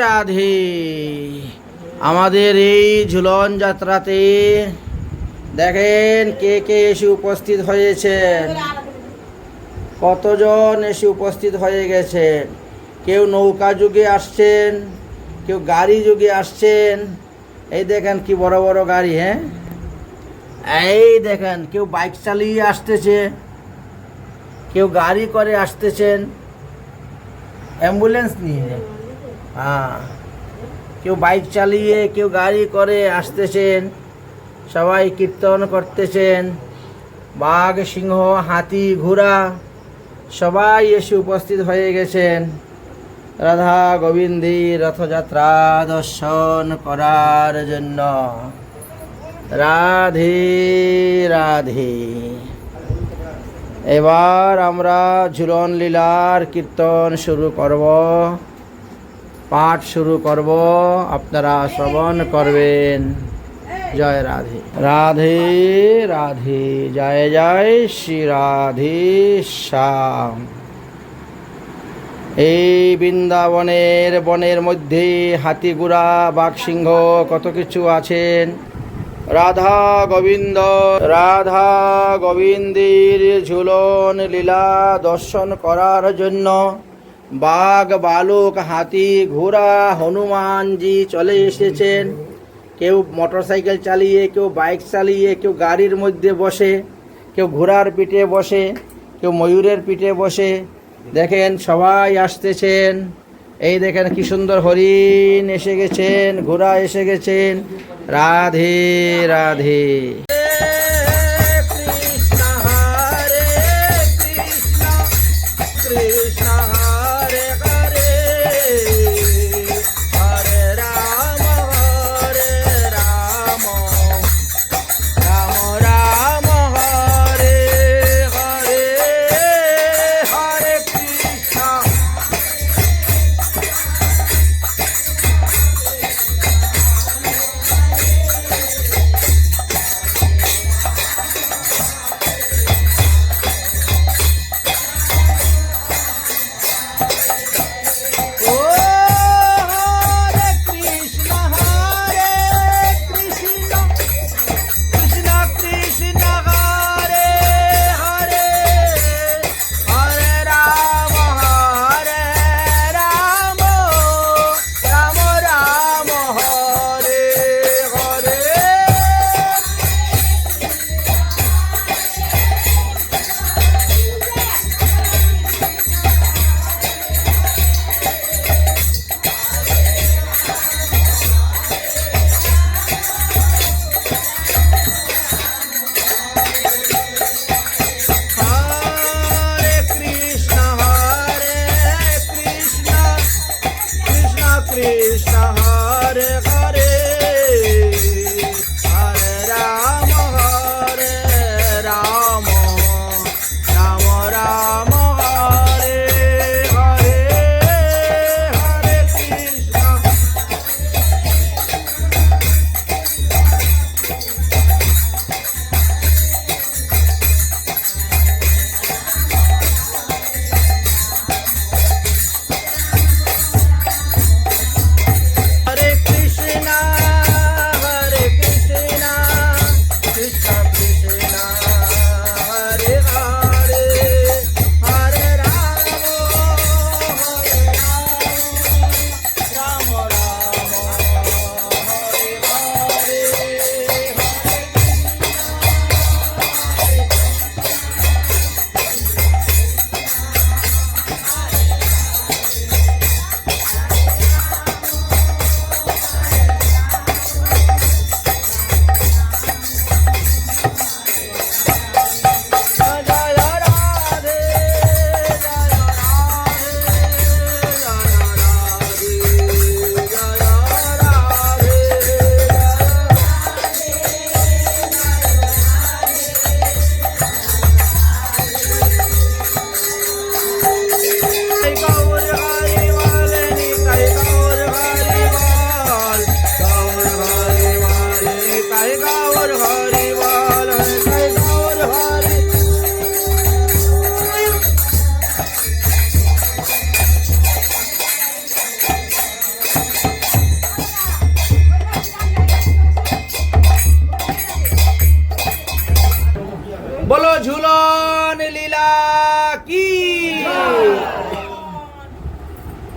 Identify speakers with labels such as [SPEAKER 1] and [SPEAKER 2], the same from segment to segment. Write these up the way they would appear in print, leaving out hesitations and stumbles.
[SPEAKER 1] রাধে। আমাদের এই ঝুলন যাত্রাতে দেখেন কে কে এসে উপস্থিত হয়েছেন, কতজন এসে উপস্থিত হয়ে গেছেন। কেউ নৌকা যুগে আসছেন, কেউ গাড়ি যুগে আসছেন। এই দেখেন কি বড় বড় গাড়ি, হ্যাঁ এই দেখেন কেউ বাইক চালিয়ে আসতেছে, কেউ গাড়ি করে আসতেছেন, অ্যাম্বুলেন্স নিয়ে। হ্যাঁ, কেউ বাইক চালিয়ে কেউ গাড়ি করে আসতেছেন, সবাই কীর্তন করতেছেন। বাঘ, সিংহ, হাতি, ঘোড়া সবাই এসে উপস্থিত হয়ে গেছেন রাধা গোবিন্দের রথযাত্রা দর্শন করার জন্য। রাধে রাধে। এবার আমরা ঝুলন লীলার কীর্তন শুরু করব, পাঠ শুরু করব, আপনারা শ্রবণ করবেন। জয় রাধে। রাধে রাধে, জয় জয় শ্রী রাধে শ্যাম। এই বনের মধ্যে হাতি, ঘোড়া, বাঘ, সিংহ কত কিছু আছেন। রাধা গোবিন্দের ঝুলন লীলা দর্শন করার জন্য বাঘ, বালক, হাতি, ঘোড়া, হনুমানজি চলে এসেছেন। কেউ মোটরসাইকেল চালিয়ে, কেউ বাইক চালিয়ে, কেউ গাড়ির মধ্যে বসে, কেউ ঘোড়ার পিঠে বসে, কেউ ময়ূরের পিঠে বসে। দেখেন সবাই আসতেছেন। এই দেখেন কি সুন্দর হরিণ এসে গেছেন, ঘোড়া এসে গেছেন। রাধে রাধে।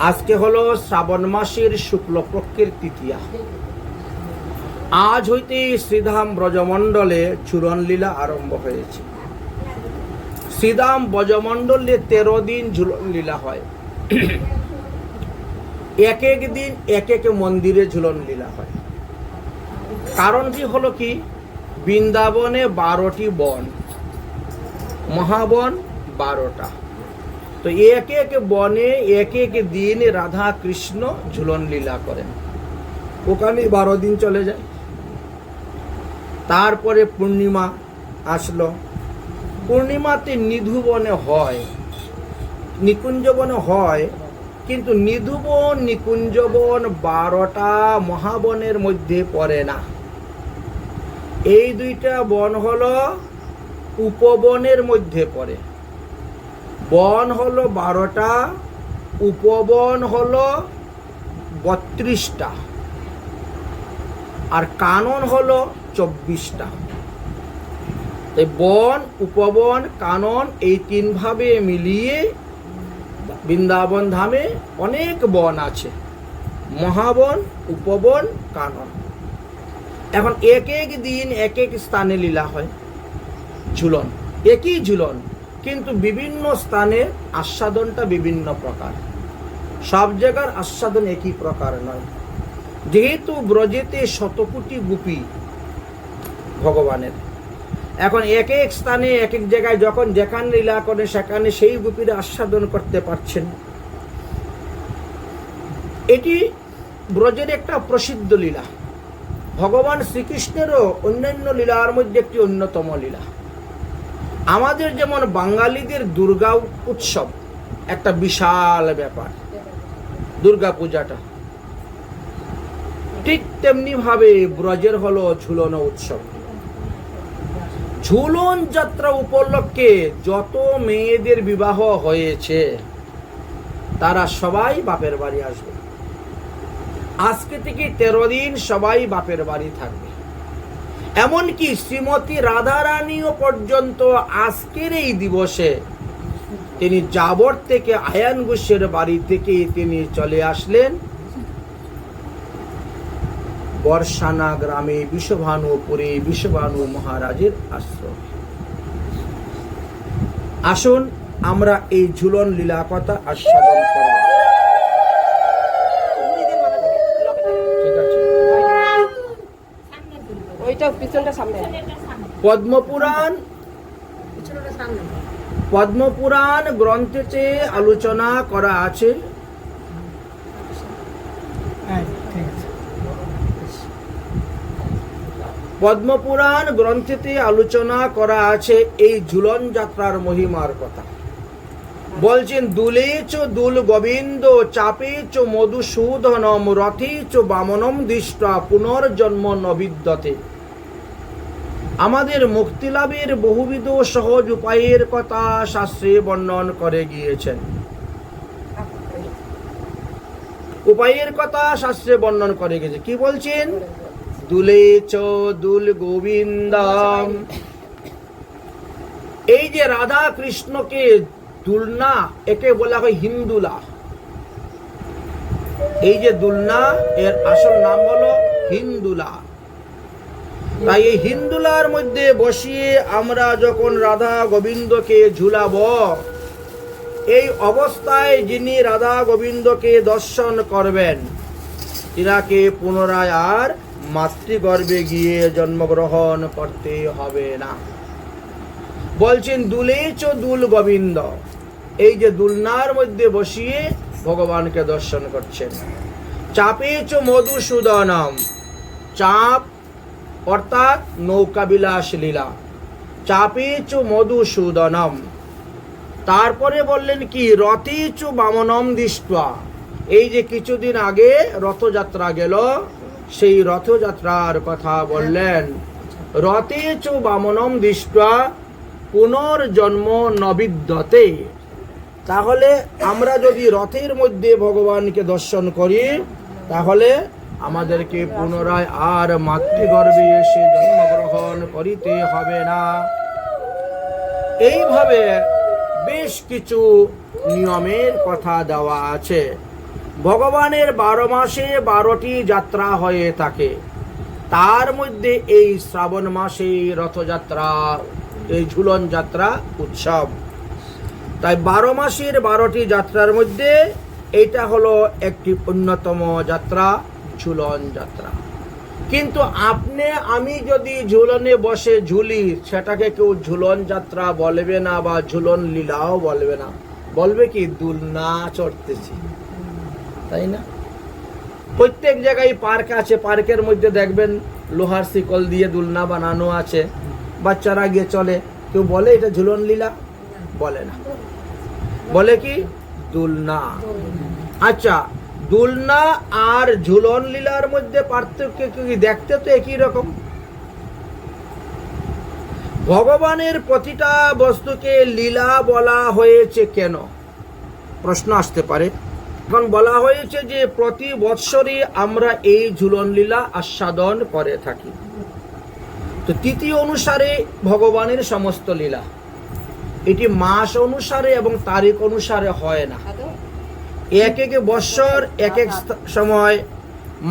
[SPEAKER 1] আজকে হলো শ্রাবণ মাসের শুক্লপক্ষের তৃতীয়া। আজ হইতে শ্রীধাম ব্রজমণ্ডলে ঝুলন লীলা আরম্ভ হয়েছে। শ্রীধাম ব্রজমণ্ডলে 13 দিন ঝুলন লীলা হয়। এক এক দিন এক এক মন্দিরে ঝুলন লীলা হয়। কারণটি হলো কি, বৃন্দাবনে 12টি বন, মহাবন 12টা। তো এক এক বনে এক এক দিন রাধা কৃষ্ণ ঝুলন লীলা করেন। ওখানে 12 দিন চলে যায়। তারপরে পূর্ণিমা আসলো। পূর্ণিমাতে নিধুবনে হয়, নিকুঞ্জবনে হয়, কিন্তু নিধুবন নিকুঞ্জবন 12টা মহাবনের মধ্যে পড়ে না। এই দুইটা বন হলো উপবনের মধ্যে পড়ে। বন হলো 12টা, উপবন হলো 32টা, আর কানন হলো 24টা। এই বন, উপবন, কানন এই 3 ভাবে মিলিয়ে বৃন্দাবন ধামে অনেক বন আছে, মহাবন, উপবন, কানন। এখন এক এক দিন এক এক স্থানে লীলা হয়, ঝুলন একই ঝুলন, কিন্তু বিভিন্ন স্থানে আস্বাদনটা বিভিন্ন প্রকার। সব জায়গার আস্বাদন একই প্রকার নয়। যেহেতু ব্রজেতে 100 কোটি গোপী ভগবানের, এখন এক এক স্থানে এক এক জায়গায় যখন যেখানে লীলা করে সেখানে সেই গোপীরা আস্বাদন করতে পারছেন। এটি ব্রজের একটা প্রসিদ্ধ লীলা। ভগবান শ্রীকৃষ্ণেরও অন্যান্য লীলার মধ্যে একটি অন্যতম লীলা। আমাদের যেমন বাঙালিদের দুর্গা উৎসব একটা বিশাল ব্যাপার, দুর্গা পূজাটা, ঠিক তেমনি ভাবে ব্রজের হলো ঝুলন উৎসব। ঝুলন যাত্রা উপলক্ষে যত মেয়েদের বিবাহ হয়েছে তারা সবাই বাপের বাড়ি আসবে। আজকে থেকে 13 দিন সবাই বাপের বাড়ি থাকবে। এমনকি শ্রীমতী রাধারানীও পর্যন্ত আজকের এই দিবসে তিনি জাবর থেকে আয়ান ঘোষের বাড়ি থেকে তিনি চলে আসলেন বর্ষানা গ্রামে বিশ্বভানুপুরে বিশ্বভানু মহারাজের আশ্রম। আসুন আমরা এই ঝুলন লীলা কথা আস্বাদন করব। পদ্মপুরাণ গ্রন্থেতে আলোচনা করা আছে। পদ্মপুরাণ গ্রন্থেতে আলোচনা করা আছে এই ঝুলন যাত্রার মহিমার কথা। বলছেন, দুলেচ দুল গোবিন্দ চাপেচ মধুসূদনম রথেচ বামনম দৃষ্টা পুনর্জন্ম নবিদ্যতে। আমাদের মুক্তি লাভের বহুবিধ সহজ উপায়ের কথা শাস্ত্রে বর্ণন করে গিয়েছেন। উপায়ের কথা শাস্ত্রে বর্ণন করে গেছে। কি বলছেন? দুলেচ দুল গোবিন্দম। এই যে রাধা কৃষ্ণকে দুলনা, একে বলা হয় হিন্দুলা। এই যে দুলনা, এর আসল নাম হলো হিন্দুলা। তাই এই হিন্দুলার মধ্যে বসিয়ে আমরা যখন রাধা গোবিন্দকে ঝুলাবো, এই অবস্থায় যিনি রাধা গোবিন্দকে দর্শন করবেন তিনাকে পুনরায় আর মাতৃগর্ভে গিয়ে জন্মগ্রহণ করতে হবে না। বলছেন দুলেচ দুল গোবিন্দ। এই যে দুলনার মধ্যে বসিয়ে ভগবানকে দর্শন করছেন। চাপেচ মধুসূদনম। চাপ অর্থাৎ নৌকা বিলাস লীলা। চাপেচ মধুসূদনম। তারপরে বললেন কি? রথেচ বামনম দৃষ্টা। এই যে কিছুদিন আগে রথযাত্রা গেল, সেই রথযাত্রার কথা বললেন। রথেচ বামনম দৃষ্টা পুনর্জন্ম নবিদ্যতে। তাহলে আমরা যদি রথের মধ্যে ভগবানকে দর্শন করি, তাহলে আমাদেরকে পুনরায় আর মাতৃগর্ভে এসে জন্মগ্রহণ করিতে হবে না। এইভাবে বেশ কিছু নিয়মের কথা দেওয়া আছে। ভগবানের 12 মাসে 12টি যাত্রা হয়ে থাকে, তার মধ্যে এই শ্রাবণ মাসে রথযাত্রা, এই ঝুলন যাত্রা উৎসব। তাই 12 মাসের 12টি যাত্রার মধ্যে এইটা হলো একটি অন্যতম যাত্রা, ঝুলন যাত্রা। কিন্তু আপনি আমি যদি ঝুলনে বসে ঝুলি, সেটাকে কেউ ঝুলন যাত্রা বলবে না, বা ঝুলন লীলাও বলবে না, বলবে কি দুলনা চড়তেছি, তাই না? প্রত্যেক জায়গায় পার্ক আছে, পার্কের মধ্যে দেখবেন লোহার শিকল দিয়ে দুলনা বানানো আছে, বাচ্চারা গিয়ে চলে। কেউ বলে এটা ঝুলন লীলা? বলে না, বলে কি দুলনা। আচ্ছা, দুলনা আর ঝুলন লীলার মধ্যে পার্থক্য কি? দেখতে তো একই রকম। ভগবানের প্রতিটা বস্তুকে লীলা বলা হয়েছে কেন? প্রশ্ন আসতে পারে। এখন বলা হয়েছে যে প্রতি বৎসরই আমরা এই ঝুলন লীলা আস্বাদন করে থাকি। তো তিথি অনুসারে ভগবানের সমস্ত লীলা, এটি মাস অনুসারে এবং তারিখ অনুসারে হয় না। এক এক বৎসর এক এক সময়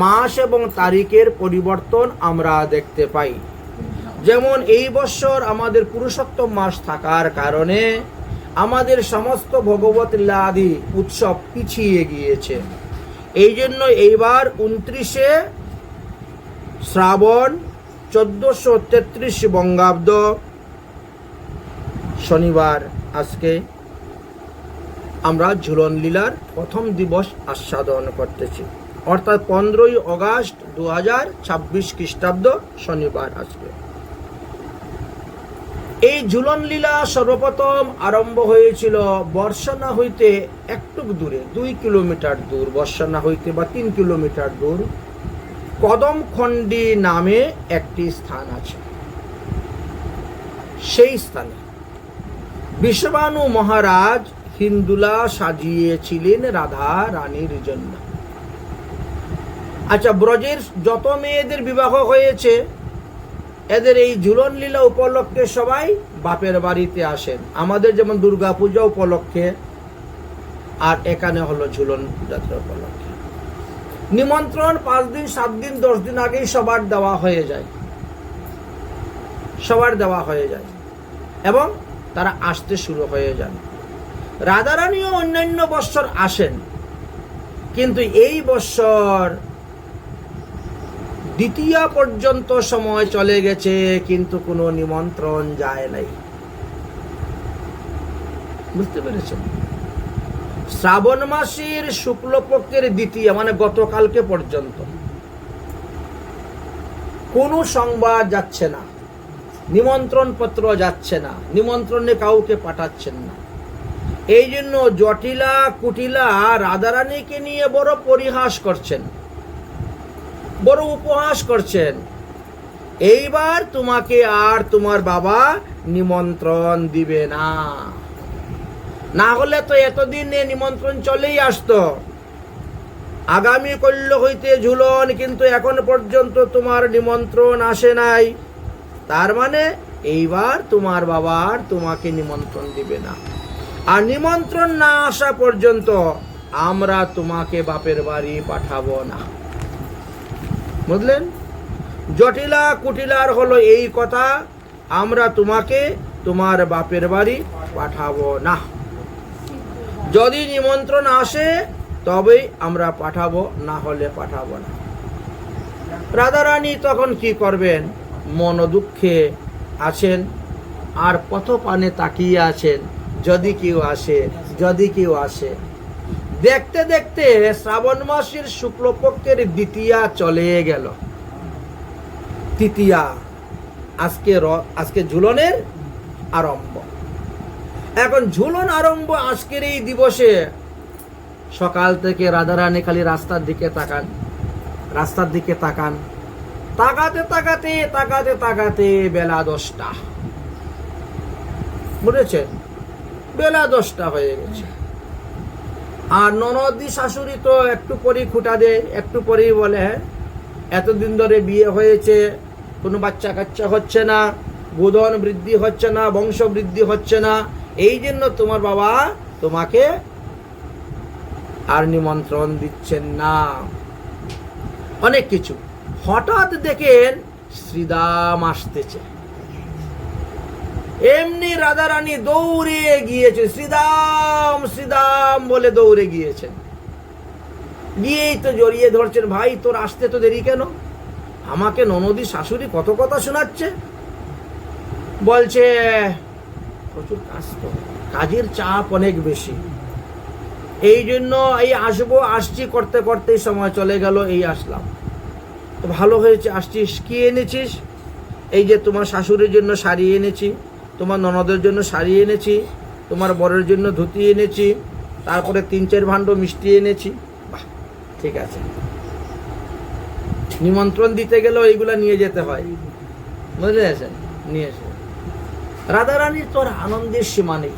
[SPEAKER 1] মাস এবং তারিখের পরিবর্তন আমরা দেখতে পাই। যেমন এই বৎসর আমাদের পুরুষোত্তম মাস থাকার কারণে আমাদের সমস্ত ভগবত লীলা আদি উৎসব পিছিয়ে গিয়েছে। এই জন্য এইবার 29শে শ্রাবণ 1433 বঙ্গাব্দ শনিবার আজকে আমরা ঝুলন লীলার প্রথম দিবস আস্বাদন করতেছি, অর্থাৎ 15ই আগস্ট 2026 খ্রিস্টাব্দ শনিবার আজকে। এই ঝুলন লীলা সর্বপ্রথম আরম্ভ হয়েছিল বর্ষনা হইতে একটু দূরে, 2 কিলোমিটার দূর বর্ষনা হইতে, বা 3 কিলোমিটার দূর কদমখণ্ডী নামে একটি স্থান আছে। সেই স্থানে বিশ্ববানু মহারাজ হিন্দুলা সাজিয়েছিলেন রাধা রানীর জন্য। আচ্ছা, ব্রজের যত মেয়েদের বিবাহ হয়েছে, এদের এই ঝুলন লীলা উপলক্ষে সবাই বাপের বাড়িতে আসেন। আমাদের যেমন দুর্গা পূজা উপলক্ষে, আর এখানে হলো ঝুলন যাত্রা উপলক্ষে। নিমন্ত্রণ 5 দিন 7 দিন 10 দিন আগেই সবার দেওয়া হয়ে যায়, সবার দেওয়া হয়ে যায়, এবং তারা আসতে শুরু হয়ে যান। রাধারানীও অন্যান্য বৎসর আসেন, কিন্তু এই বৎসর দ্বিতীয়া পর্যন্ত সময় চলে গেছে, কিন্তু কোনো নিমন্ত্রণ যায় নাই। বুঝতে পেরেছেন? শ্রাবণ মাসের শুক্লপক্ষের দ্বিতীয়া, মানে গতকালকে পর্যন্ত কোনো সংবাদ যাচ্ছে না, নিমন্ত্রণ পত্র যাচ্ছে না, নিমন্ত্রণে কাউকে পাঠাচ্ছেন না। এই জন্য জটিলা কুটিলা রাধারানীকে নিয়ে বড় পরিহাস করছেন, বড় উপহাস করছেন। এইবার তোমাকে আর তোমার বাবা নিমন্ত্রণ দিবে না, না হলে তো এতদিন নিমন্ত্রণ চলেই আসতো। আগামী কল্য হইতে ঝুলন, কিন্তু এখন পর্যন্ত তোমার নিমন্ত্রণ আসে নাই। তার মানে এইবার তোমার বাবা আর তোমাকে নিমন্ত্রণ দিবে না, আর নিমন্ত্রণ না আসা পর্যন্ত আমরা তোমাকে বাপের বাড়ি পাঠাবো না। বুঝলেন? জটিলা কুটিলার হলো এই কথা, আমরা তোমাকে তোমার বাপের বাড়ি পাঠাবো না। যদি নিমন্ত্রণ আসে তবেই আমরা পাঠাবো, না হলে পাঠাবো না। রাধারানী তখন কি করবেন? মন দুঃখে আছেন, আর পথপানে তাকিয়ে আছেন, যদি কেউ আসে, যদি কেউ আসে। দেখতে দেখতে শ্রাবণ মাসের শুক্লপক্ষের দ্বিতীয়া চলে গেল, তৃতীয়া, আজকে ঝুলনের আরম্ভ। এখন ঝুলন আরম্ভ আজকের এই দিবসে। সকাল থেকে রাধারানী খালি রাস্তার দিকে তাকান, রাস্তার দিকে তাকান, তাকাতে তাকাতে তাকাতে তাকাতে বেলা 10টা, বুঝেছেন? বেলা 10টা হয়ে গেছে। আর ননদি শাশুড়ি তো একটু পরেই খুঁটা দেয়, একটু পরেই বলে, হ্যাঁ এতদিন ধরে বিয়ে হয়েছে, কোনো বাচ্চা কাচ্চা হচ্ছে না, বোধন বৃদ্ধি হচ্ছে না, বংশ বৃদ্ধি হচ্ছে না, এই জন্য তোমার বাবা তোমাকে আর নিমন্ত্রণ দিচ্ছেন না, অনেক কিছু। হঠাৎ দেখেন শ্রীদাম আসতেছে, এমনি রাধারানী দৌড়ে গিয়েছে, শ্রীদাম শ্রীদাম বলে দৌড়ে গিয়েছেন। গিয়েই তো জড়িয়ে ধরছেন, ভাই তোর আসতে তো দেরি কেন? আমাকে ননদী শাশুড়ি কত কথা শোনাচ্ছে। বলছে প্রচুর কাজ, তো কাজের চাপ অনেক বেশি, এই জন্য এই আসছি করতে করতে সময় চলে গেল, এই আসলাম। তো ভালো হয়েছে আসছিস, কি এনেছিস? এই যে তোমার শাশুড়ির জন্য শাড়ি এনেছি, তোমার ননদের জন্য শাড়ি এনেছি, তোমার বরের জন্য ধুতি এনেছি, তারপরে 3-4 ভাণ্ড মিষ্টি এনেছি। বাহ, ঠিক আছে। নিমন্ত্রণ দিতে গেলেও এইগুলা নিয়ে যেতে হয়, বুঝতে পেরেছেন? নিয়ে এসে রাধারানীর তোর আনন্দের সীমা নেই,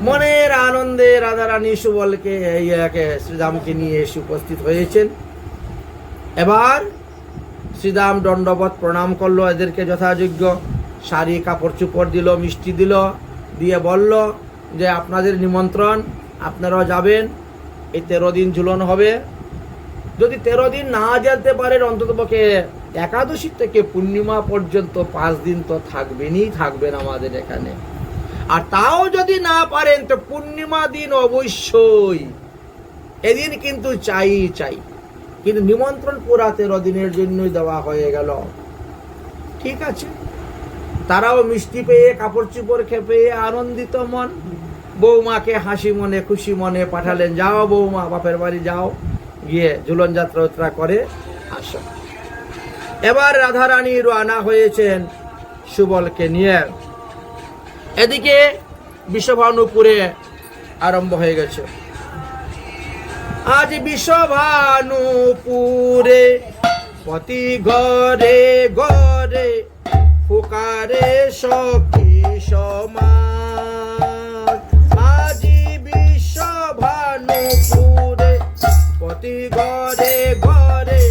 [SPEAKER 1] মনের আনন্দে রাধারানী সুবলকে শ্রীদামকে নিয়ে এসে উপস্থিত হয়েছেন। এবার শ্রীদাম দণ্ডবত প্রণাম করলো এদেরকে যথাযোগ্য, শাড়ি কাপড় চোপড় দিল, মিষ্টি দিল, দিয়ে বলল যে আপনাদের নিমন্ত্রণ, আপনারাও যাবেন, এই 13 দিন ঝুলন হবে। যদি 13 দিন না যেতে পারেন, অন্ততপক্ষে একাদশী থেকে পূর্ণিমা পর্যন্ত 5 দিন তো থাকবেন আমাদের এখানে। আর তাও যদি না পারেন তো পূর্ণিমা দিন অবশ্যই, এদিন কিন্তু চাই। কিন্তু নিমন্ত্রণ পুরা 13 দিনের জন্যই দেওয়া হয়ে গেল। ঠিক আছে, তারাও মিষ্টি পেয়ে, কাপড় চোপড় পেয়ে আনন্দিত মন, বৌমাকে হাসি মনে খুশি মনে পাঠালেন, যাও বৌমা বাপের বাড়ি যাও, গিয়ে ঝুলন যাত্রা করে আসো। এবার রাধারানী রওনা হয়েছেন সুবলকে নিয়ে। এদিকে বিষভানুপুরে আরম্ভ হয়ে গেছে। আজ বিষভানুপুরে প্রতি ঘরে ঘরে ফুকারে সখী সমাজ। আজ বিষভানুপুরে প্রতি ঘরে ঘরে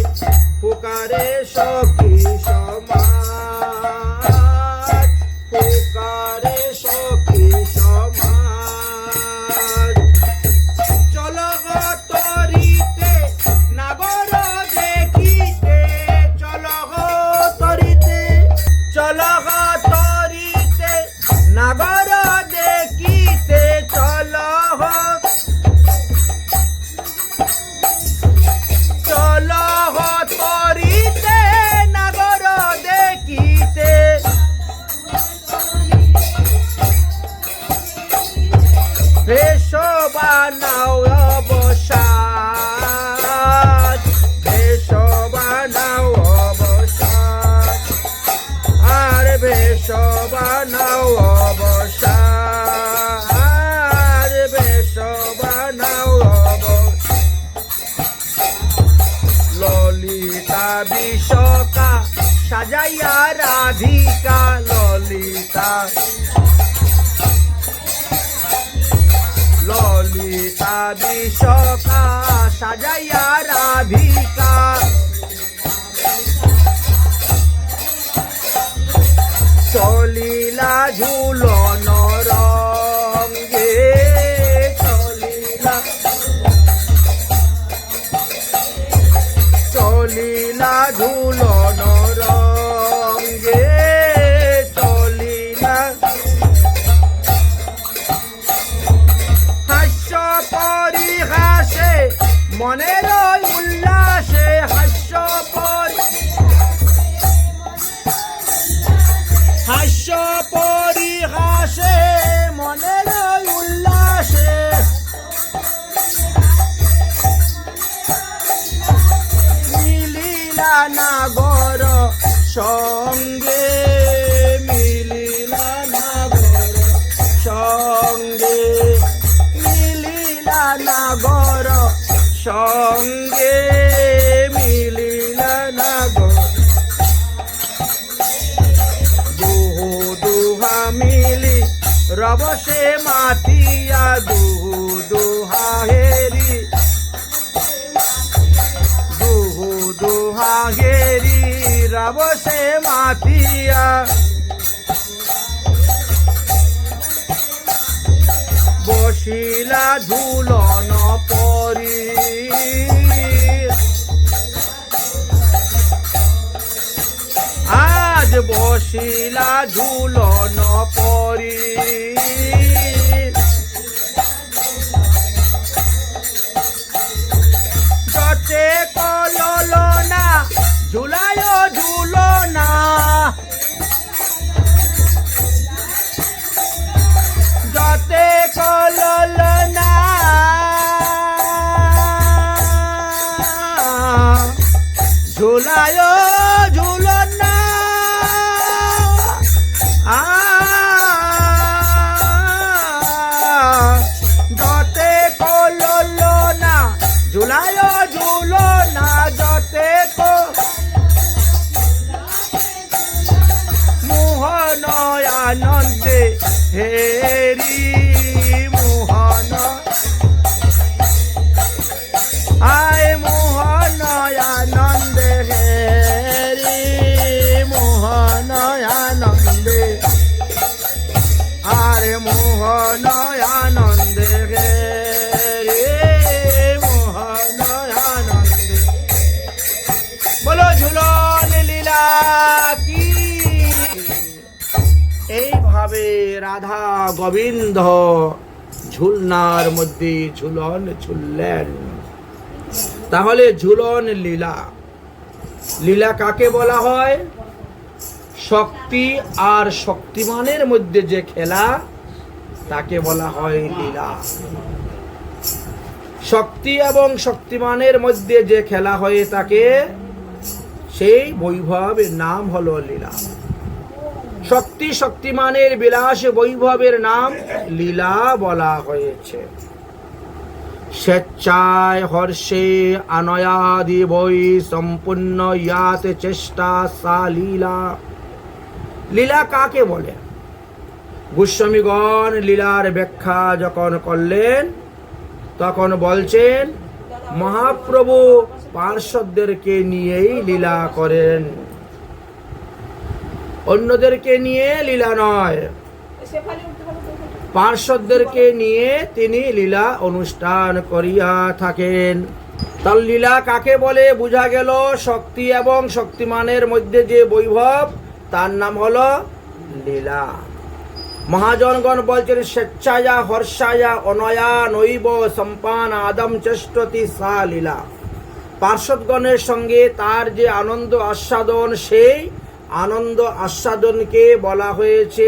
[SPEAKER 1] ফুকারে সখী সমাজ, ফুকারে সখী সমাজ। চলো গো তরিতে নাগর দেখিতে, চলো গো তরিতে, চলো গো তরিতে নাগর দেখিতে, চলো গো, চলো গো তরিতে নাগর দেখিতে। বেশ বানাও অবসাদ, বেশ বানাও অবসাদ, আর বেশ বানাও অবসাদ, বেশ বানাও ললিতা বিশকা সাজাইয়া রাধিকা, ললিতা ললিতা বিশকা সাজাইয়া রাধিকা। চলিলা ঝুলন রঙ্গে, চলিলা ঝুলন রঙ্গে, চলিলা হাস্য পরিহাসে মনের উল্লাসে, হাস্য পরিহাসে মনের উল্লাসে। মিলিলা নাগর সঙ্গে, মিলিলা নাগর সঙ্গে, মিলিলা নাগর সঙ্গে, মিলিলা নাগর। দুহু দুহা মিলি রবসে মাতিয়া, দুহু দুহা হেরি, দুহু দুহা হেরি রবসে মাতিয়া। বসিলা ঝুলন বসিলা ঝুলন পরি, যতে কলনা ঝুলায় ঝুলনা, যতে কলনা ঝুলায় ঝুলনা, যতে কলনা ঝুলায় ঝুলনা, যতে মোহন আনন্দে হেরি মোহন, আয় মোহন আনন্দে হেরি মোহন আনন্দে, আরে মোহন আনন্দে হেরি মোহন আনন্দে। বলো ঝুলন লীলা কি। এইভাবে রাধা গোবিন্দ ঝুলনার মধ্যে ঝুলন ঝুললেন। তাহলে ঝুলন লীলা, লীলা কাকে বলা হয়? শক্তি আর শক্তিমানের মধ্যে যে খেলা তাকে বলা হয় লীলা। শক্তি এবং শক্তিমানের মধ্যে যে খেলা হয়ে থাকে সেই বৈভবের নাম হলো লীলা। শক্তি শক্তিমানের বিলাস বৈভবের নাম লীলা বলা হয়েছে। স্বেচ্ছায় হর্ষে আনয়াদি বৈ সম্পূর্ণ ইয়াত চেষ্টা সা লীলা। লীলা কাকে বলে? গোস্বামীগণ লীলার ব্যাখ্যা যখন করলেন তখন বলছেন মহাপ্রভু পার্শ্বদেরকে নিয়েই লীলা করেন, অন্যদেরকে নিয়ে লীলা নয়। পার্শ্বদেরকে নিয়ে তিনি লীলা অনুষ্ঠান করিয়া থাকেন। তার লীলা কাকে বলে বোঝা গেল? শক্তি এবং শক্তিমানের মধ্যে যে বৈভব তার নাম হলো লীলা। মহাজনগণ বলছেন স্বেচ্ছায়া হর্ষায়া অনয়া নৈব সম্পান আদম চেষ্টতি সা লীলা। পার্শ্বদগণের সঙ্গে তার যে আনন্দ আস্বাদন, সেই আনন্দ আস্বাদনকে বলা হয়েছে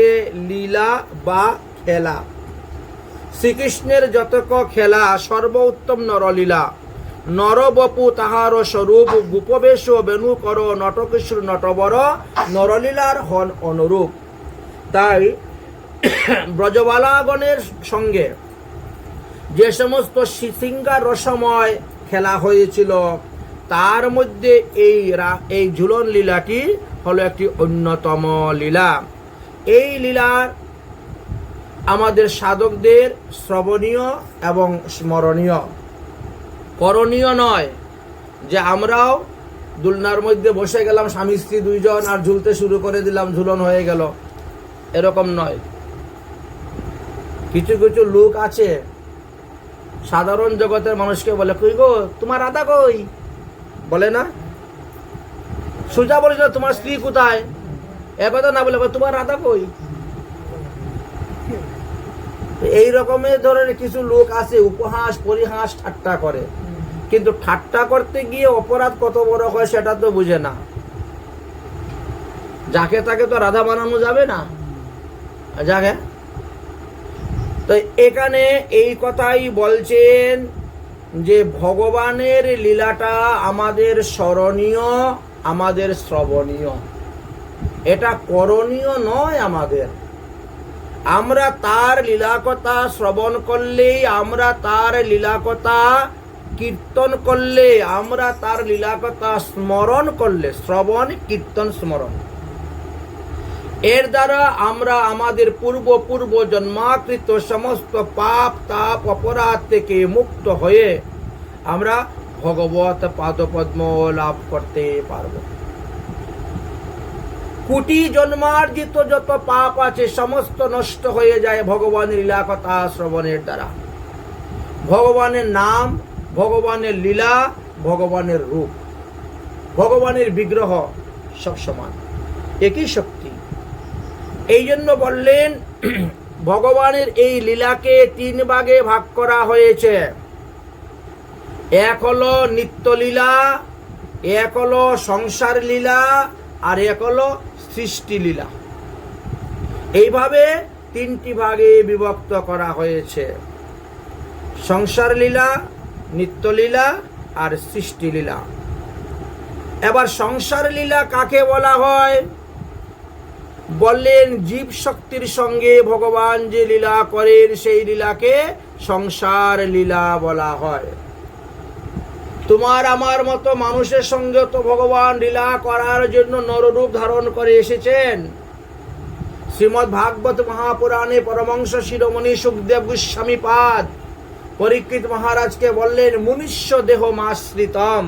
[SPEAKER 1] লীলা বা খেলা। শ্রীকৃষ্ণের যতক খেলা সর্বোত্তম নরলীলা। নরবপু তাহার স্বরূপ গোপবেশ বেণু কর নটকিশোর নটবর নরলীলার হন অনুরূপ। তাই ব্রজবালাগণের সঙ্গে যে সমস্ত শৃঙ্গার রসময় খেলা হয়েছিল তার মধ্যে এই ঝুলন লীলাটি হলো একটি অন্যতম লীলা। এই লীলার আমাদের সাধকদের শ্রবণীয় এবং স্মরণীয়, করণীয় নয় যে আমরাও দুলনার মধ্যে বসে গেলাম স্বামী স্ত্রী দুইজন আর ঝুলতে শুরু করে দিলাম, ঝুলন হয়ে গেল, এরকম নয়। কিছু কিছু লোক আছে সাধারণ জগতের মানুষকে বলে কই গো তোমার রাধা কই, বলে না? সোজা বলেছিল তোমার স্ত্রী কোথায়, একথা না বলে তোমার রাধা কই। এই রকমের ধরনের কিছু লোক আছে উপহাস পরিহাস ঠাট্টা করে, কিন্তু ঠাট্টা করতে গিয়ে অপরাধ কত বড় হয় সেটা তো বুঝে না। যাকে তাকে তো রাধা বানানো যাবে না, যাকে। তো এখানে এই কথাই বলছেন যে ভগবানের লীলাটা আমাদের স্মরণীয়, আমাদের শ্রবণীয়, এটা করণীয় নয় আমাদের। আমরা তার লীলাকথা শ্রবণ করলেই, আমরা তার লীলাকথা কীর্তন করলে, আমরা তার লীলাকথা স্মরণ করলে, শ্রবণ কীর্তন স্মরণ, এর দ্বারা আমরা আমাদের পূর্ব জন্মাকৃত সমস্ত পাপ তাপ অপরাধ থেকে মুক্ত হয়ে আমরা ভগবত পাদপদ্ম লাভ করতে পারব। কোটি জন্মার্জিত যত পাপ আছে সমস্ত নষ্ট হয়ে যায় ভগবানের লীলাকথা শ্রবণের দ্বারা। ভগবানের নাম, ভগবানের লীলা, ভগবানের রূপ, ভগবানের বিগ্রহ সব সমান। একই শক্তি। এই জন্য বললেন ভগবানের এই লীলাকে 3 ভাগে ভাগ করা হয়েছে। এক হলো নিত্যলীলা, এক হলো সংসার লীলা, আর এক হলো সৃষ্টি লীলা। এইভাবে 3টি ভাগে বিভক্ত করা হয়েছে, সংসার লীলা, নিত্যলীলা আর সৃষ্টি লীলা। এবার সংসার লীলা কাকে বলা হয়? বললেন জীব শক্তির সঙ্গে ভগবান যে লীলা করেন সেই লীলাকে সংসার লীলা বলা হয়। তোমার আমার মতো মানুষের সঙ্গে তো ভগবান লীলা করার জন্য নররূপ ধারণ করে এসেছেন। শ্রীমদ্ ভাগবত মহাপুরাণে পরমহংস শিরোমণি সুখদেব গোস্বামী পাদ পরীক্ষিত মহারাজকে বললেন মনুষ্য দেহ মাশ্রিতম,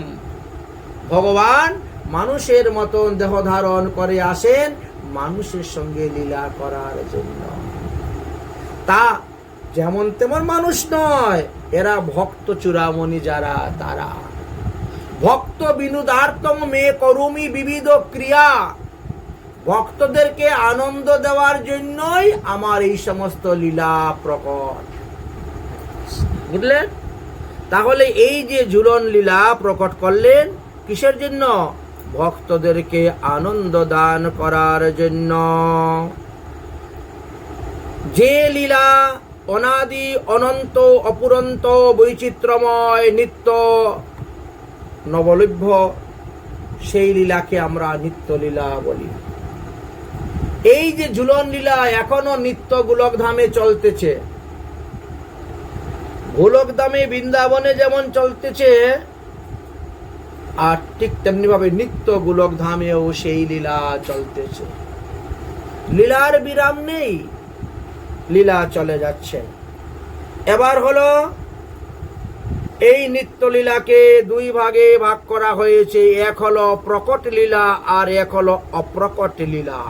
[SPEAKER 1] ভগবান মানুষের মতন দেহ ধারণ করে আসেন মানুষের সঙ্গে লীলা করার জন্য। তা যেমন তেমন মানুষ নয়, এরা ভক্ত চূড়ামণি যারা, তারা ভক্ত বিনোদার্থম মে করুমি বিবিধ ক্রিয়া, ভক্তদেরকে আনন্দ দেওয়ার জন্যই আমার এই সমস্ত লীলা প্রকট। বুঝলেন? তাহলে এই যে ঝুলন লীলা প্রকট করলেন কিসের জন্য? ভক্তদেরকে আনন্দ দান করার জন্য। যে লীলা অনাদি অনন্ত অপুরন্ত বৈচিত্র্যময় নিত্য নবলভ্য, সেই লীলাকে আমরা নিত্য লীলা বলি। এই যে ঝুলন লীলা এখনো নিত্য গোলকধামে চলতেছে, গোলকধামে বৃন্দাবনে যেমন চলতেছে, আর ঠিক তেমনি ভাবে নিত্য গোলকধামেও সেই লীলা চলতেছে। লীলার বিরাম নেই, লীলা চলে যাচ্ছে। এবার হলো এই নিত্য লীলাকে 2 ভাগে ভাগ করা হয়েছে, এক হলো প্রকট লীলা আর এক হলো অপ্রকট লীলা।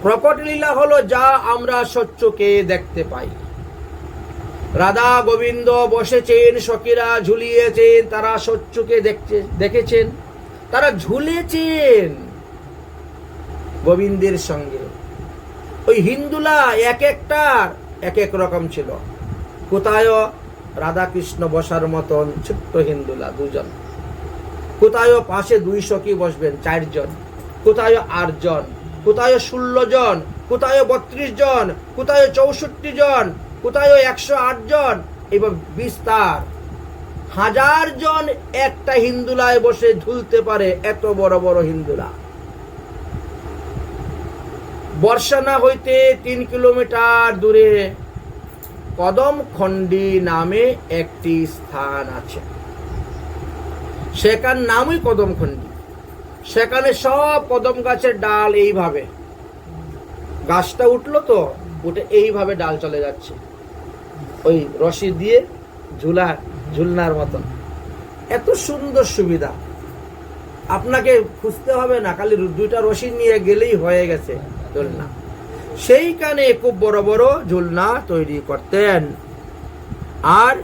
[SPEAKER 1] প্রকট লীলা হলো যা আমরা সচক্ষে দেখতে পাই। রাধা গোবিন্দ বসেছেন, সখীরা ঝুলিয়েছেন, তারা সচক্ষে দেখেছেন, তারা ঝুলেছেন গোবিন্দের সঙ্গে। ওই হিন্দুলা এক একটার এক এক রকম ছিল। কোথায় রাধা কৃষ্ণ বসার মতন ছোট্ট হিন্দুলা 2 জন, কোথায় পাশে 2 সখী বসবেন 4 জন, কোথায় 8 জন, কোথায় 16 জন, কোথায় 32 জন, কোথায় 64 জন, কোথায় 108 জন, এবং বিস্তার 1000 জন একটা হিন্দুলায় বসে ঝুলতে পারে। এত বড় বড় হিন্দুলা। বর্ষানা হইতে 3 কিলোমিটার দূরে কদমখণ্ডী নামে একটি স্থান আছে, সেখান নামই কদমখণ্ডী। সেখানে সব কদম গাছের ডাল এইভাবে, গাছটা উঠলো তো উঠে এইভাবে ডাল চলে যাচ্ছে, ওই রশি দিয়ে ঝুলনার মতন। এত সুন্দর সুবিধা, আপনাকে খুঁজতে হবে না, খালি 2টা রশি নিয়ে গেলেই হয়ে গেছে ঝুলনা। সেইখানে খুব বড় বড় ঝুলনা তৈরি করতেন। আর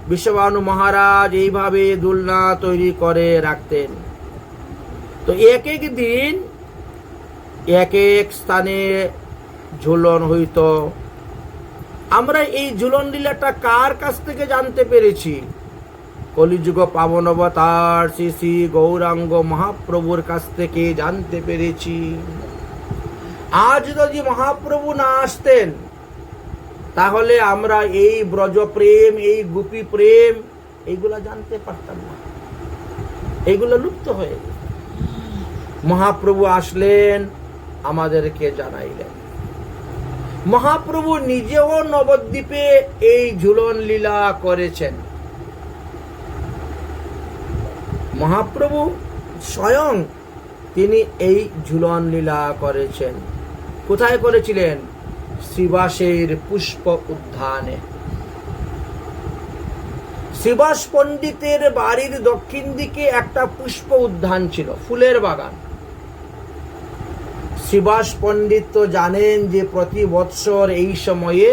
[SPEAKER 1] বিশ্বভানু মহারাজ এইভাবে ঝুলনা তৈরি করে রাখতেন। তো এক এক দিন এক এক স্থানে ঝুলন হইত। আমরা এই ঝুলন লীলাটা কার কাছ থেকে জানতে পেরেছি? কলিযুগ পাবন অবতার শ্রী শ্রী গৌরাঙ্গ মহাপ্রভুর কাছ থেকে জানতে পেরেছি। আজ যদি মহাপ্রভু না আসতেন তাহলে আমরা এই ব্রজ প্রেম, এই গোপী প্রেম, এইগুলা জানতে পারতাম না, এইগুলো লুপ্ত হয়ে গেল। মহাপ্রভু আসলেন, আমাদেরকে জানাইলেন। মহাপ্রভু নিজেও নবদ্বীপে এই ঝুলন লীলা করেছেন। মহাপ্রভু স্বয়ং তিনি এই ঝুলন লীলা করেছেন। কোথায় করেছিলেন? শ্রীবাসের পুষ্প উদ্যানে। শ্রীবাস পণ্ডিতের বাড়ির দক্ষিণ দিকে একটা পুষ্প উদ্যান ছিল, ফুলের বাগান। শ্রীবাস পণ্ডিত তো জানেন যে প্রতি বৎসর এই সময়ে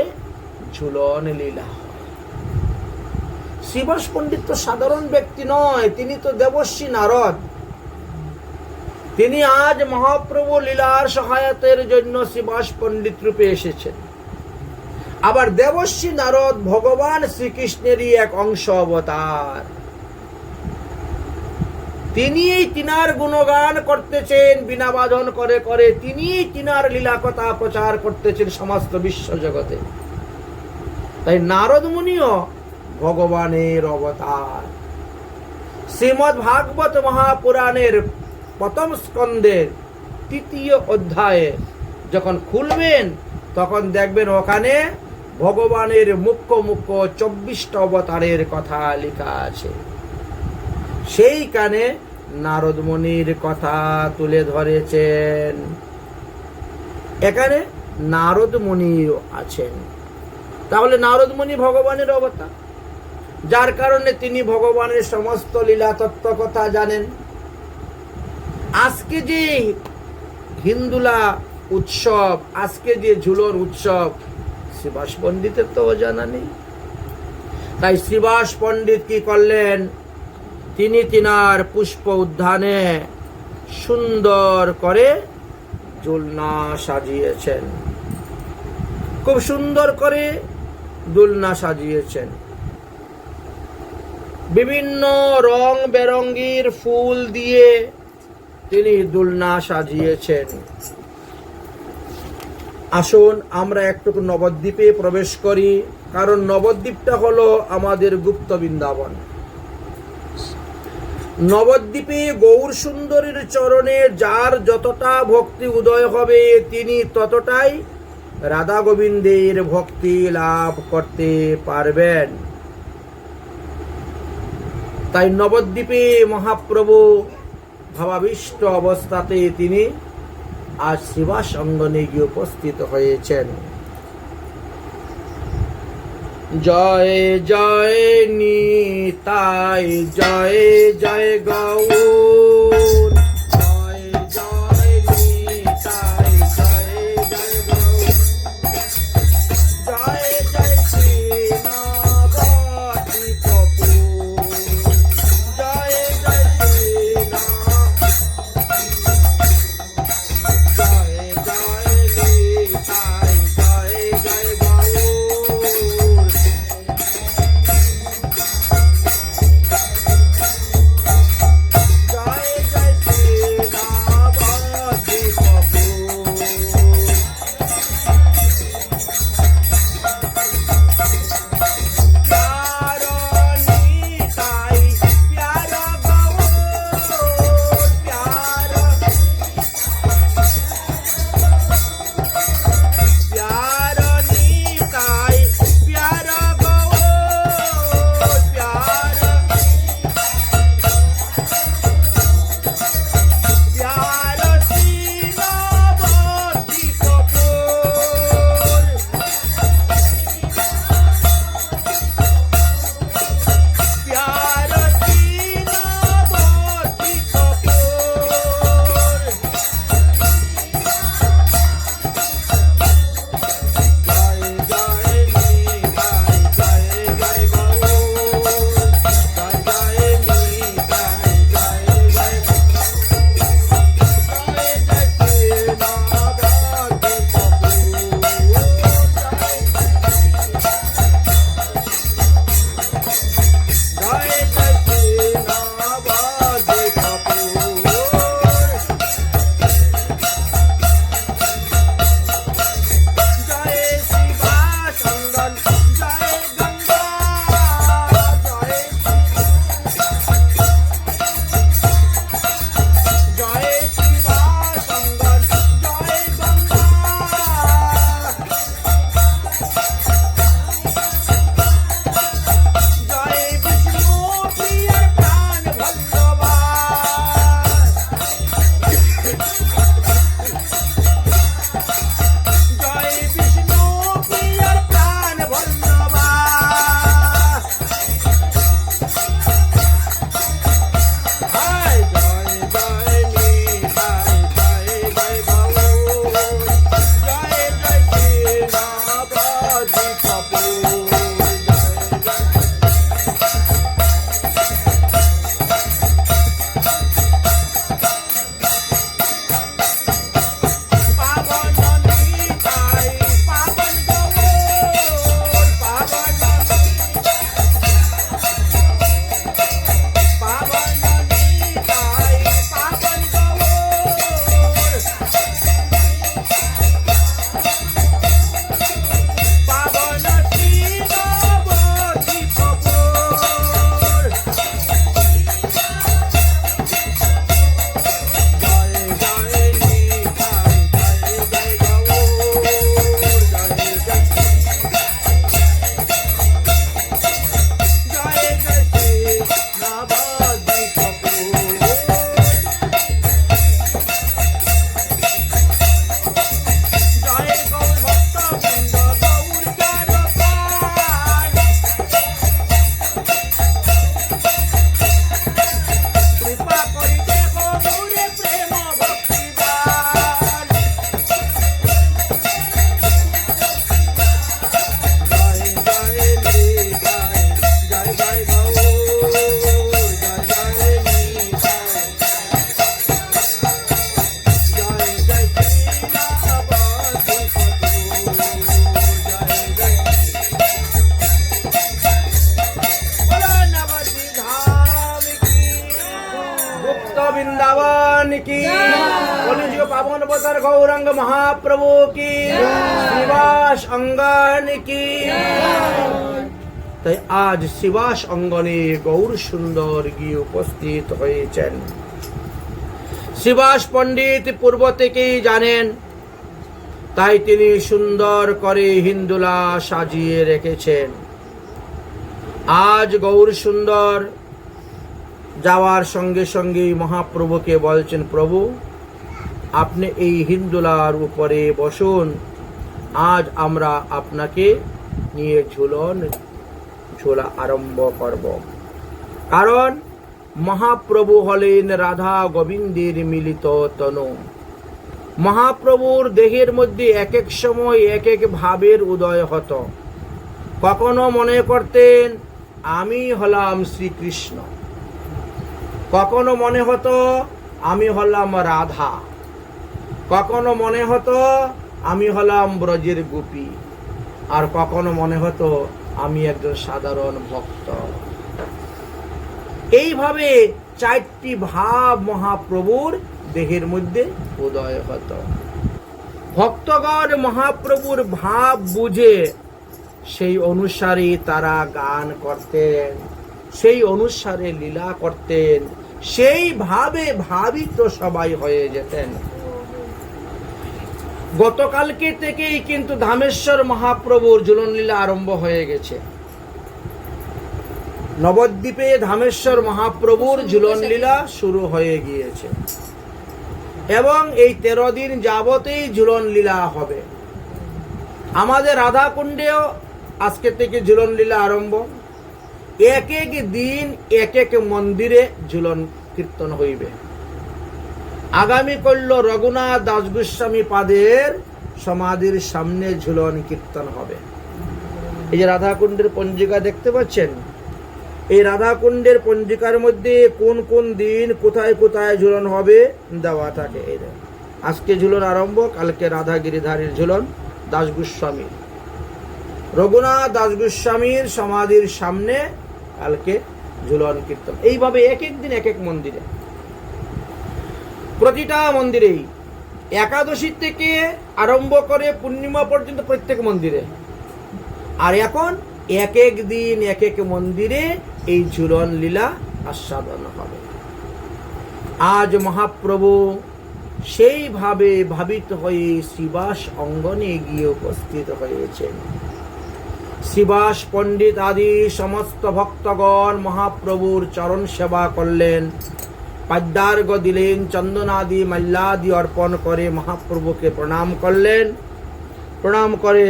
[SPEAKER 1] ঝুলন লীলা হয়। শ্রীবাস পণ্ডিত তো সাধারণ ব্যক্তি নয়, তিনি তো দেবর্ষি নারদ। তিনি আজ মহাপ্রভু লীলার সহায়তার জন্য শ্রীবাস পণ্ডিত রূপে এসেছেন। আবার দেবর্ষি নারদ ভগবান শ্রীকৃষ্ণেরই এক অংশ অবতার। তিনি তিনার গুণগান করতেছেন বিনা বাঁধন করে করে। তিনি তিনার লীলা কথা প্রচার করতেছেন সমস্ত বিশ্ব জগতে। তাই নারদ মুনিও ভগবানের অবতার। শ্রীমদ্ ভাগবত মহাপুরাণের প্রথম স্কন্ধের 3য় অধ্যায়ে যখন খুলবেন তখন দেখবেন ওখানে ভগবানের মুখ্য মুখ্য 24টা অবতারের কথা লেখা আছে। সেইখানে নারদ মুনির কথা তুলে ধরেছেন। এখানে নারদ মুনিও আছেন। তাহলে নারদ মুনি ভগবানের অবতার, যার কারণে তিনি ভগবানের সমস্ত লীলা তত্ত্ব কথা জানেন। আজকে যে হিন্দুলা উৎসব, আজকে যে ঝুলন উৎসব, শ্রীবাস পণ্ডিতের তো জানা নেই। তাই শ্রীবাস পণ্ডিত কি করলেন, তিনি তিনার পুষ্প উদ্যানে সুন্দর করে দোলনা সাজিয়েছেন। খুব সুন্দর করে দোলনা সাজিয়েছেন। বিভিন্ন রং বেরঙ্গির ফুল দিয়ে তিনি দোলনা সাজিয়েছেন। আসুন আমরা একটু নবদ্বীপে প্রবেশ করি, কারণ নবদ্বীপটা হলো আমাদের গুপ্ত বৃন্দাবন। নবদ্বীপে গৌর সুন্দরীর চরণে যার যতটা ভক্তি উদয় হবে তিনি ততটাই রাধা গোবিন্দের ভক্তি লাভ করতে পারবেন। তাই নবদ্বীপে মহাপ্রভু ভাবাবিষ্ট অবস্থাতে তিনি আজ শ্রীবাস অঙ্গনে গিয়ে উপস্থিত হয়েছেন। জয় জয় নিতাই, জয় জয় গৌর, জয় জয় নিতাই, জয় জয় গৌর, জয় জয় শ্রী নবদ্বীপ কপুর, জয় জয় শ্রী জয় জয় নিতাই, জয় জয় গৌর, জয় জয় গৌর ভক্ত বৃন্দ গৌর চরণ কৃপা করিতে গৌরে প্রেম ভক্তি দান জয় জয় নিতাই জয় জয় গৌর জয় জয় নিতাই জয় জয় শ্রীরামপতি কতু জয় জয় बोलो नवद्वीप धाम की गुप्त वृंदावन की बोलिए जो पावन अवतार गौरंग महाप्रभु की शिवास अंगन की তাই আজ শিবাস অঙ্গনে গৌর সুন্দর গিয়ে উপস্থিত হয়েছেন। শিবাস পণ্ডিত পূর্ব থেকেই জানেন, তাই তিনি সুন্দর করে হিন্দুলা সাজিয়ে রেখেছেন। আজ গৌর সুন্দর যাওয়ার সঙ্গে সঙ্গেই মহাপ্রভুকে বলছেন, প্রভু আপনি এই হিন্দুলার উপরে বসুন, আজ আমরা আপনাকে নিয়ে ঝোলা আরম্ভ করব। কারণ মহাপ্রভু হলেন রাধা গোবিন্দের মিলিত তনু। মহাপ্রভুর দেহের মধ্যে এক এক সময় এক এক ভাবের উদয় হতো। কখনো মনে করতেন আমি হলাম শ্রীকৃষ্ণ, কখনো মনে হতো আমি হলাম রাধা, কখনো মনে হতো আমি হলাম ব্রজের গোপী, আর কখনো মনে হতো আমি একজন সাধারণ ভক্ত। এইভাবে চারটি ভাব মহাপ্রভুর দেহের মধ্যে উদয় হতো। ভক্তগণ মহাপ্রভুর ভাব বুঝে সেই অনুসারে তারা গান করতেন, সেই অনুসারে লীলা করতেন, সেই ভাবে ভাবিত সবাই হয়ে যেতেন। গতকালকে থেকেই কিন্তু ধামেশ্বর মহাপ্রভুর ঝুলন লীলা আরম্ভ হয়ে গেছে। নবদ্বীপে ধামেশ্বর মহাপ্রভুর ঝুলন লীলা শুরু হয়ে গিয়েছে এবং এই 13 দিন যাবতেই ঝুলন লীলা হবে। আমাদের রাধাকুণ্ডেও আজকে থেকে ঝুলন লীলা আরম্ভ। এক এক দিন এক এক মন্দিরে ঝুলন কীর্তন হইবে। আগামী কল্য রঘুনাথ দাস গোস্বামী পাদের সমাধির সামনে ঝুলন কীর্তন হবে। এই যে রাধাকুণ্ডের পঞ্জিকা দেখতে পাচ্ছেন, এই রাধাকুণ্ডের পঞ্জিকার মধ্যে কোন কোন দিন কোথায় কোথায় ঝুলন হবে দেওয়া থাকে। এই আজকে ঝুলন আরম্ভ, কালকে রাধা গিরিধারীর ঝুলন দাস গোস্বামী, রঘুনাথ দাস গোস্বামীর সমাধির সামনে কালকে ঝুলন কীর্তন। এইভাবে এক এক দিন এক এক মন্দিরে, প্রতিটা মন্দিরেই একাদশী থেকে আরম্ভ করে পূর্ণিমা পর্যন্ত প্রত্যেক মন্দিরে। আর এখন এক এক দিন এক এক মন্দিরে এই ঝুলন লীলা আস্বাদন হবে। আজ মহাপ্রভু সেইভাবে ভাবিত হয়ে শিবাস অঙ্গনে গিয়ে উপস্থিত হয়েছেন। শিবাস পণ্ডিত আদি সমস্ত ভক্তগণ মহাপ্রভুর চরণ সেবা করলেন, পাদ্যার্ঘ্য দিলেন, চন্দনাদি মাল্যাদি অর্পণ করে মহাপ্রভুকে প্রণাম করলেন। প্রণাম করে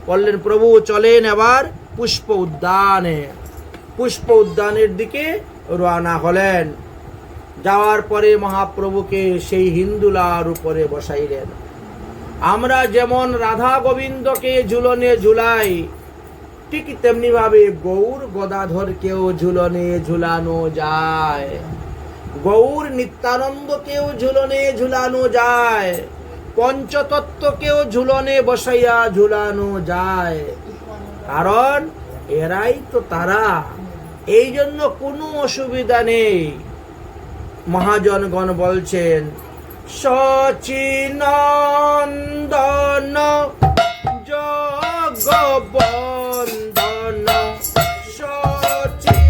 [SPEAKER 1] বললেন, প্রভু চলেন এবার পুষ্প উদ্যানে। পুষ্প উদ্যানের দিকে রওনা হলেন। যাওয়ার পরে মহাপ্রভুকে সেই হিন্দুলার উপরে বসাইলেন। আমরা যেমন রাধা গোবিন্দকে ঝুলনে ঝুলাই, ঠিক তেমনি ভাবে গৌর গদাধরকেও ঝুলনে ঝুলানো যায়, গৌর নিত্যানন্দকেও ঝুলনে ঝুলানো যায়, পঞ্চতত্ত্বকেও ঝুলনে বসাইয়া ঝুলানো যায়। কারণ এরাই তো তারা, এই জন্য কোনো অসুবিধা নেই। মহাজনগণ বলছেন, সচিনন্দন জগবন্দন, সচিনন্দন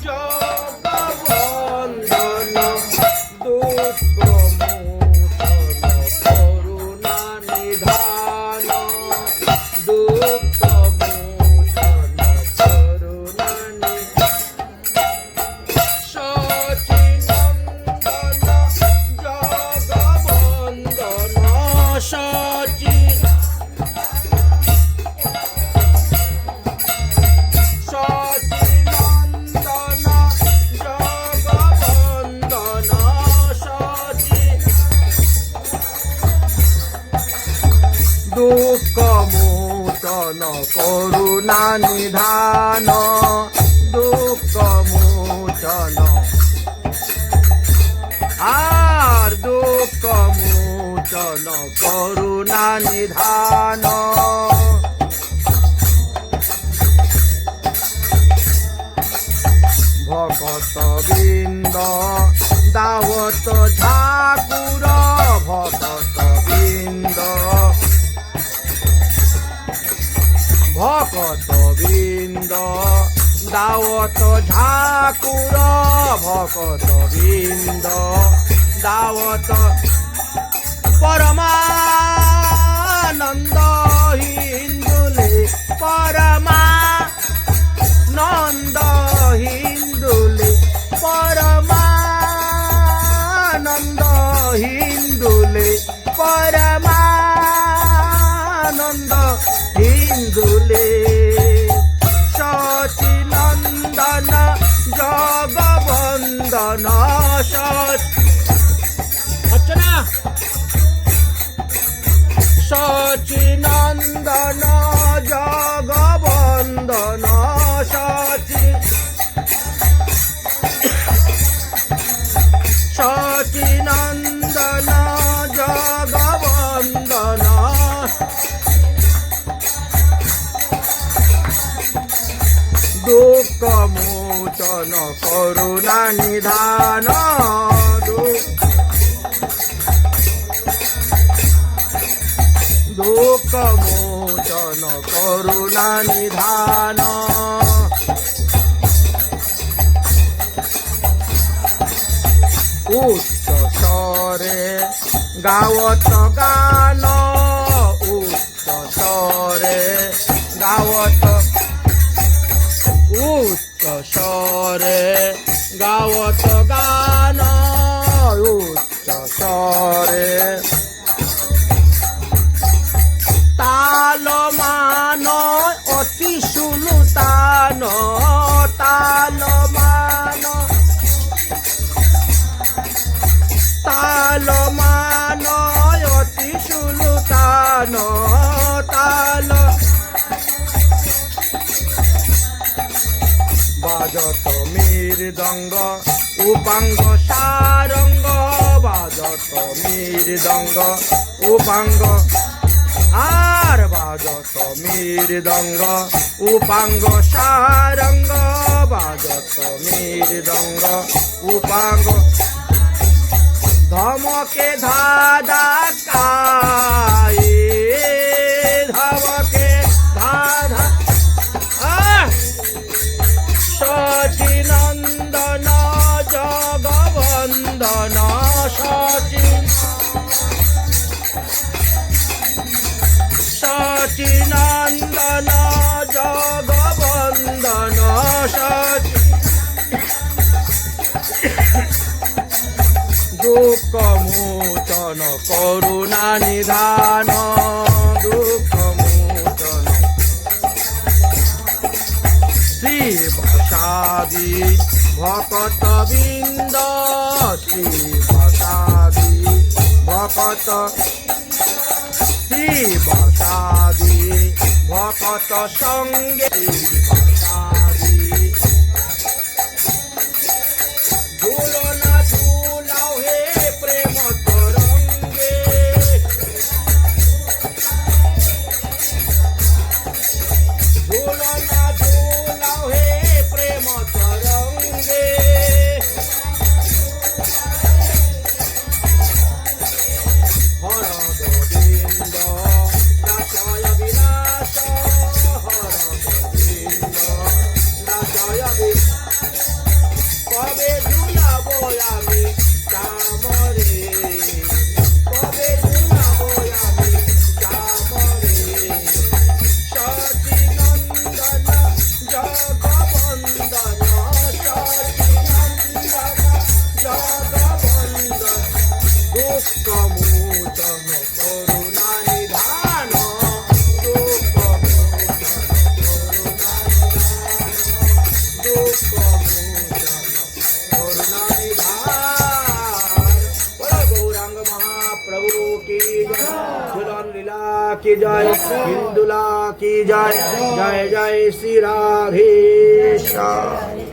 [SPEAKER 1] জগবন্দন, দুঃখমোচন করুণা নিধান, দুঃখমোচন করুণা নিধান। করুণা নিধান দুঃখ মোচন আর দুঃখ মোচন করুণা নিধান ভকত বৃন্দ দাওত ঠাকুর ভকত বৃন্দ ভকত বৃন্দ দাওত ঠাকুর ভকত বৃন্দ দাওত পরমানন্দ হিন্দুলে পরমানন্দ হিন্দুলে পরমানন্দ হিন্দুলে পরমানন্দ হিন্দুলে সচিনন্দন জগবন্দন অর্চনা সচিনন্দন জগবন্দন সচিনন্দন জগবন্দন দুঃখ মোচন করুণা নিধান দুঃখ মোচন করুণা নিধান উচ্চ স্বরে গাওত গান উচ্চ স্বরে গাওত উচ্চ স্বরে গাওত গান উচ্চ স্বরে তাল মান অতি সুলতান তাল মান তাল মান অতি সুলতান তাল বাজত মৃদঙ্গ উপাঙ্গ সারঙ্গ বাজত মৃদঙ্গ উপাঙ্গ আর বাজত মৃদঙ্গ উপাঙ্গ সারঙ্গ বাজত মৃদঙ্গ উপাঙ্গ ধমকে ধাদা কায়ে ধমকে ধাধা সচিনন্দন জগবন্দন সচিনন্দন জগবন্দন দুঃখ মোচন করুণা নিধান দুঃখ মোচন শ্রী প্রসাদী ভকত বৃন্দ শ্রী প্রসাদী ভকত শ্রী প্রসাদী ভকত সঙ্গে প্রসাদী ঝুলো না ঝুলাও হে প্রেম তরঙ্গে ঝুলো না ঝুলাও হে প্রেম তরঙ্গে হর গোবিন্দ দাসয় বিনাশ হর গোবিন্দ की जय, हिंदुला की जय, जय जय श्री राधेश्याम।